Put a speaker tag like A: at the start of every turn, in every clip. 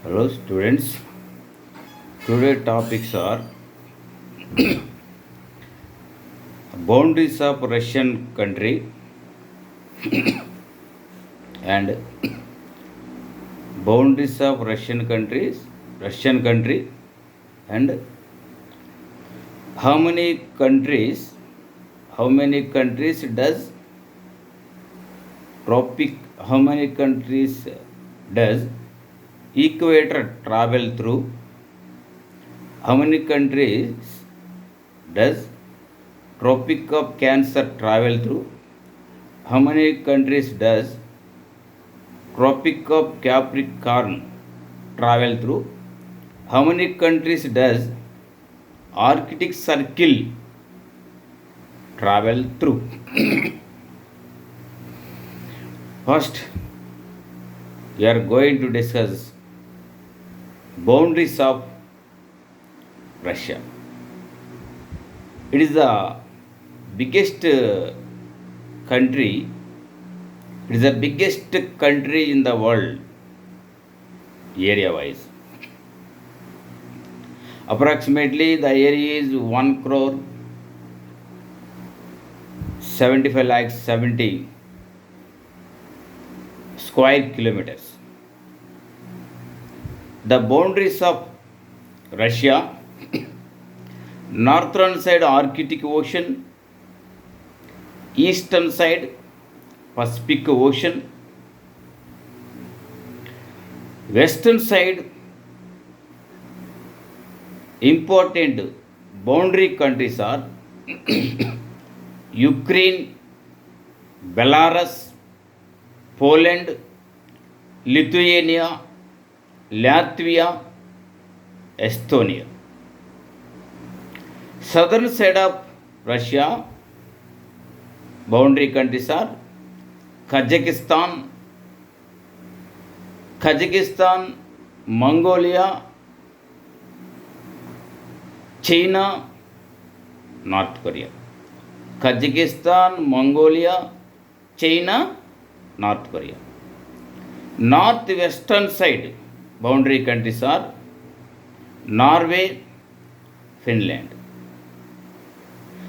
A: Hello students, today topics are boundaries of Russian country and boundaries of Russian country and how many countries how many countries does tropic how many countries does equator travel through, how many countries does Tropic of Cancer travel through? How many countries does Tropic of Capricorn travel through? How many countries does Arctic Circle travel through? First, we are going to discuss boundaries of Russia. It is the biggest country. It is the biggest country in the world, area wise. Approximately the area is 1 crore 75 lakhs 70 square kilometers. The boundaries of Russia: northern side Arctic Ocean, eastern side Pacific Ocean, western side important boundary countries are Ukraine, Belarus, Poland, Lithuania, Latvia, Estonia. Southern side of Russia boundary countries are Kazakhstan, Mongolia, China, North Korea. Kazakhstan, Mongolia, China, North Korea. Northwestern side boundary countries are Norway, Finland.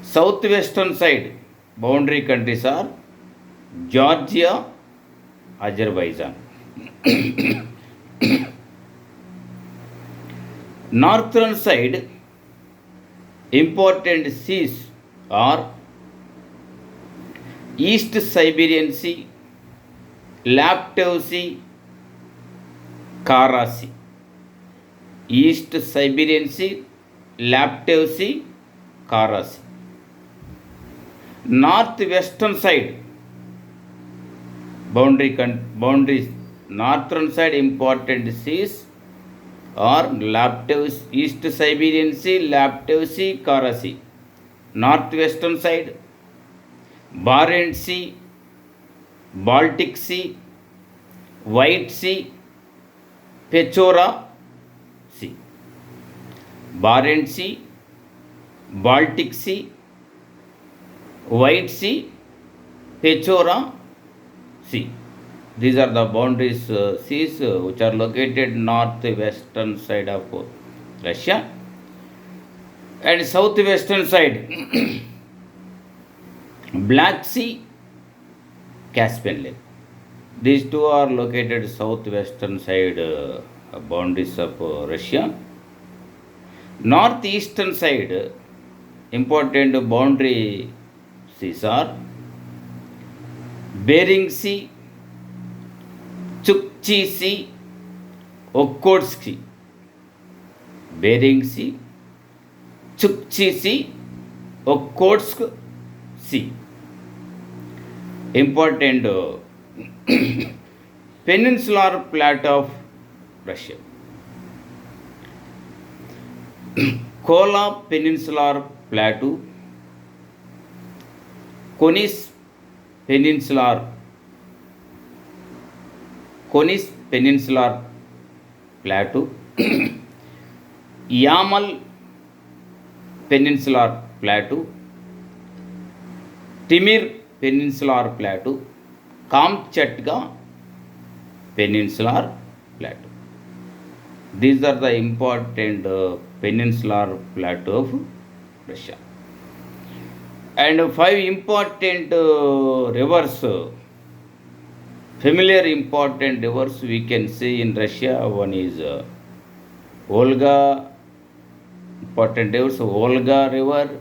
A: Southwestern side boundary countries are Georgia, Azerbaijan. Northern side important seas are East Siberian Sea, Laptev Sea, Kara Sea. East Siberian Sea, Laptev Sea, Kara Sea. Northwestern side boundaries, northern side important seas are Laptev, East Siberian Sea, Laptev Sea, Kara Sea. Northwestern side Barents Sea, Baltic Sea, White Sea, Pechora Sea. Barents Sea, Baltic Sea, White Sea, Pechora Sea. These are the boundaries seas which are located northwestern side of Russia. And southwestern side Black Sea, Caspian Lake. These two are located southwestern side boundaries of Russia. Northeastern side important boundary seas are Bering Sea, Chukchi Sea, Okhotsk Sea. Bering Sea, Chukchi Sea, Okhotsk Sea. Important peninsular plateau of Russia. Kola Peninsular Plateau, Konis Peninsular Plateau, Yamal Peninsular Plateau, Timir Peninsular Plateau, Kamchatka Peninsular Plateau. These are the important peninsular plateau of Russia. And five important rivers, familiar important rivers we can see in Russia. One is Volga, important rivers, Volga River,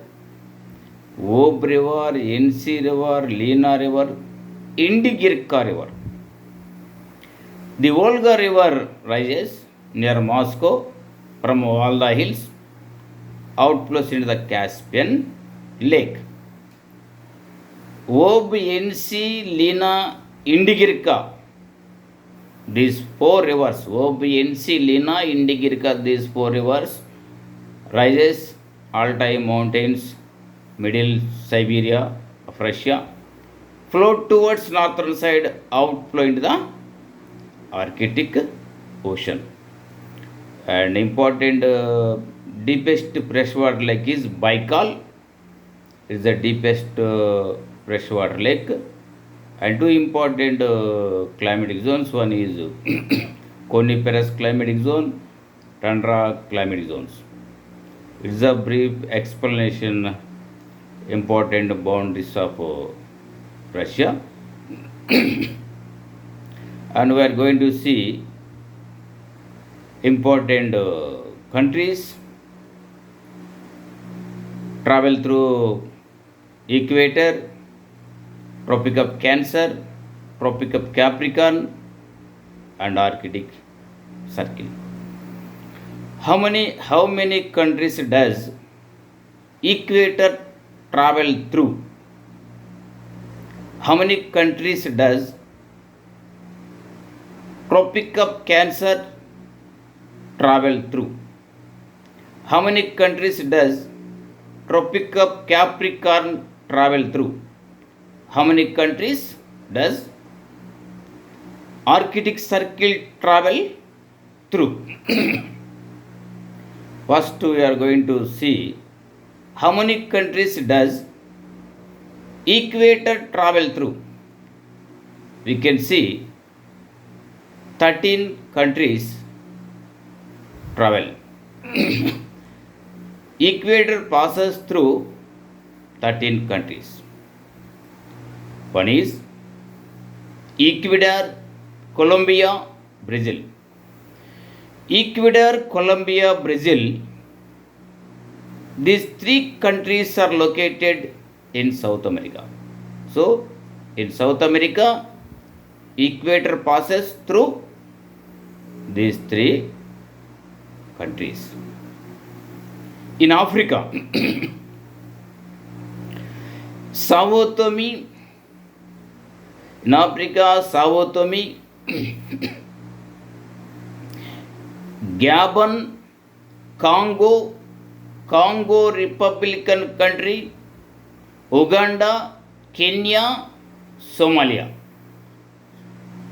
A: Ob River, Yensi River, Lena River, Indigirka River. The Volga River rises near Moscow from all the hills, outflows into the Caspian Lake. Ob, Yensi, Lena, Indigirka. These four rivers, Ob, Yensi, Lena, Indigirka, these four rivers rises Altai mountains, middle Siberia of Russia, flow towards northern side, outflow into the Arctic Ocean. And important deepest freshwater lake is Baikal. It is the deepest freshwater lake. And two important climatic zones. One is coniferous climatic zone, tundra climatic zones. It is a brief explanation important boundaries of Russia. And we are going to see important countries travel through equator, Tropic of Cancer, Tropic of Capricorn, and Arctic Circle. How many countries does equator travel through? How many countries does Tropic of Cancer travel through? How many countries does Tropic of Capricorn travel through? How many countries does Arctic Circle travel through? First we are going to see how many countries does equator travel through. We can see 13 countries travel. Equator passes through 13 countries. One is Ecuador, Colombia, Brazil. Ecuador, Colombia, Brazil. These three countries are located in South America. So, in South America, equator passes through these three countries. In Africa, Sao Tome, in Africa, Sao Tome, Gabon, Congo Republican country, Uganda, Kenya, Somalia.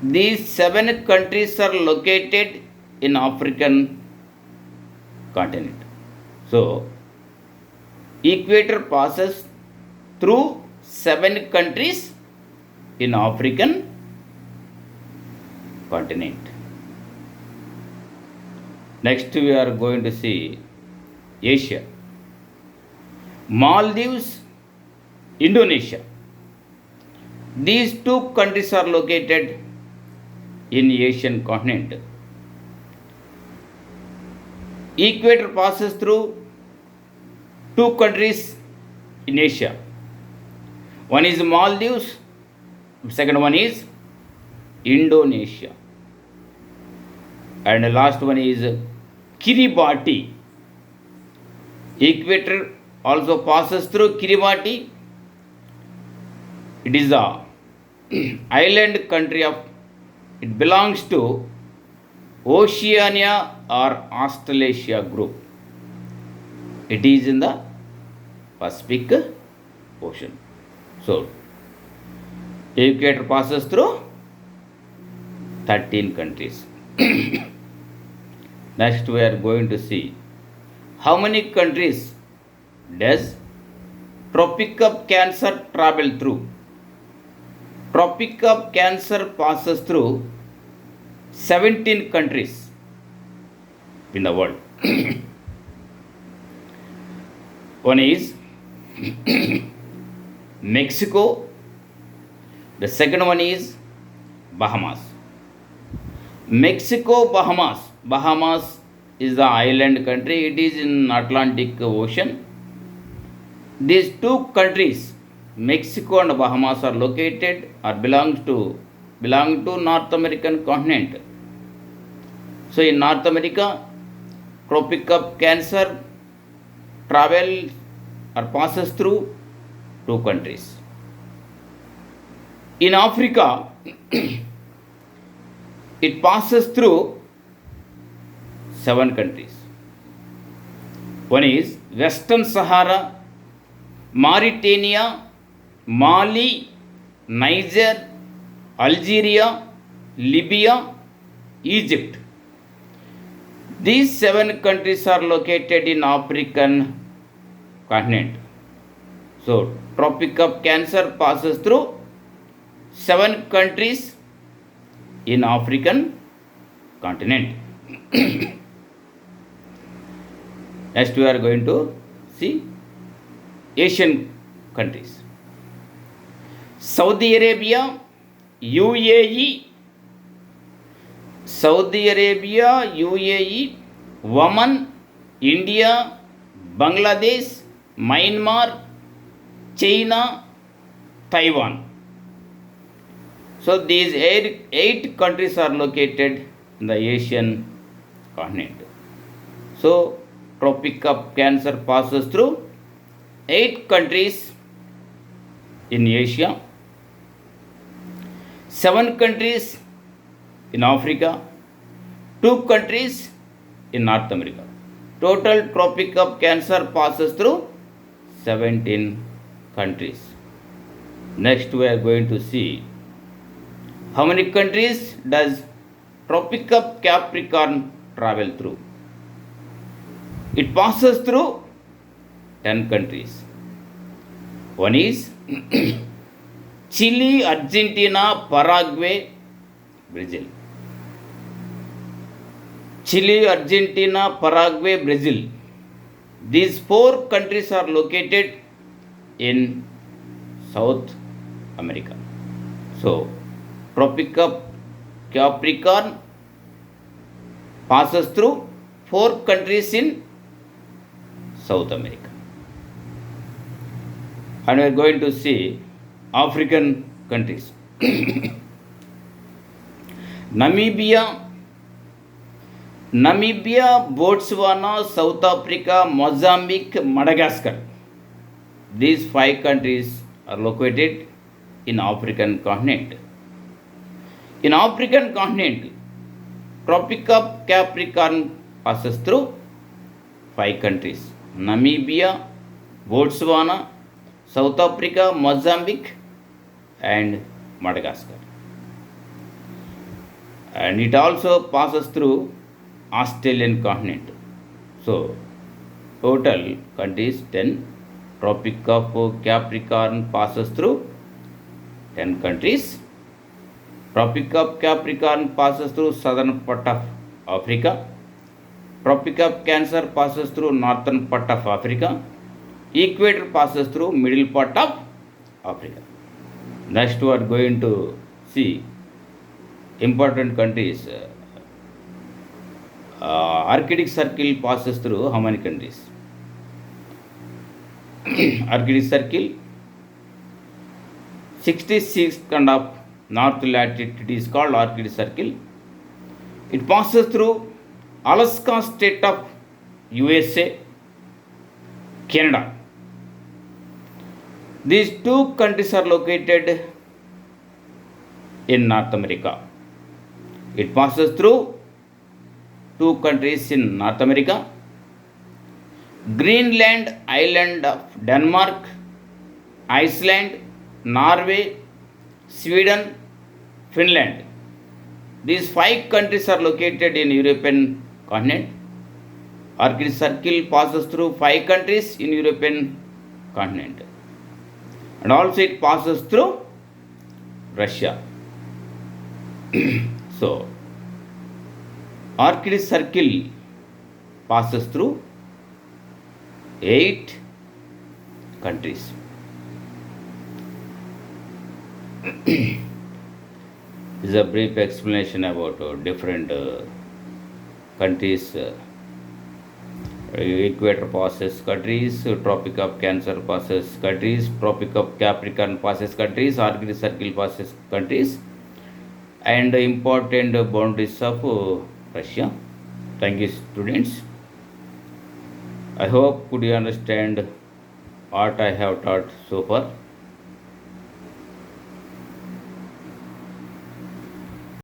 A: These 7 countries are located in African continent. So, equator passes through 7 countries in African continent. Next we are going to see Asia. Maldives, Indonesia. These 2 countries are located in Asian continent. Equator passes through 2 countries in Asia. One is Maldives, second one is Indonesia. And the last one is Kiribati. Equator also passes through Kiribati. It is a island country it belongs to Oceania or Australasia group. It is in the Pacific Ocean. So, equator passes through 13 countries. Next we are going to see how many countries does Tropic of Cancer travel through. Tropic of Cancer passes through 17 countries. in the world. One is Mexico. The second one is Bahamas. Mexico, Bahamas. Bahamas is the island country. It is in Atlantic Ocean. These two countries, Mexico and Bahamas, are located or belong to North American continent. So in North America, Tropic of Cancer travels or passes through two countries. In Africa, it passes through 7 countries. One is Western Sahara, Mauritania, Mali, Niger, Algeria, Libya, Egypt. These 7 countries are located in African continent. So, Tropic of Cancer passes through 7 countries in African continent. Next we are going to see Asian countries. Saudi Arabia, UAE, Oman, India, Bangladesh, Myanmar, China, Taiwan. So these 8 countries are located in the Asian continent. So Tropic of Cancer passes through 8 countries in Asia, 7 countries in Africa, 2 countries in North America. Total Tropic of Cancer passes through 17 countries. Next we are going to see how many countries does Tropic of Capricorn travel through. It passes through 10 countries. One is Chile, Argentina, Paraguay, Brazil. Chile, Argentina, Paraguay, Brazil. These 4 countries are located in South America. So, Tropic of Capricorn passes through 4 countries in South America. And we are going to see African countries. Namibia, Botswana, South Africa, Mozambique, Madagascar. These 5 countries are located in African continent. In African continent, Tropic of Capricorn passes through 5 countries: Namibia, Botswana, South Africa, Mozambique, and Madagascar. And it also passes through Australian continent. So, total countries 10. Tropic of Capricorn passes through 10 countries. Tropic of Capricorn passes through southern part of Africa. Tropic of Cancer passes through northern part of Africa. Equator passes through middle part of Africa. Next we are going to see important countries. Arctic Circle passes through how many countries? Arctic Circle 66 kind of north latitude is called Arctic Circle. It passes through Alaska state of USA, Canada. These 2 countries are located in North America. It passes through 2 countries in North America: Greenland, island of Denmark, Iceland, Norway, Sweden, Finland. These 5 countries are located in European continent. Arctic Circle passes through 5 countries in European continent. And also it passes through Russia. So, Arctic Circle passes through 8 countries. This is a brief explanation about different countries. Equator passes countries, Tropic of Cancer passes countries, Tropic of Capricorn passes countries, Arctic Circle passes countries, and the important boundaries of Russia. Thank you, students. I hope could you understand what I have taught so far.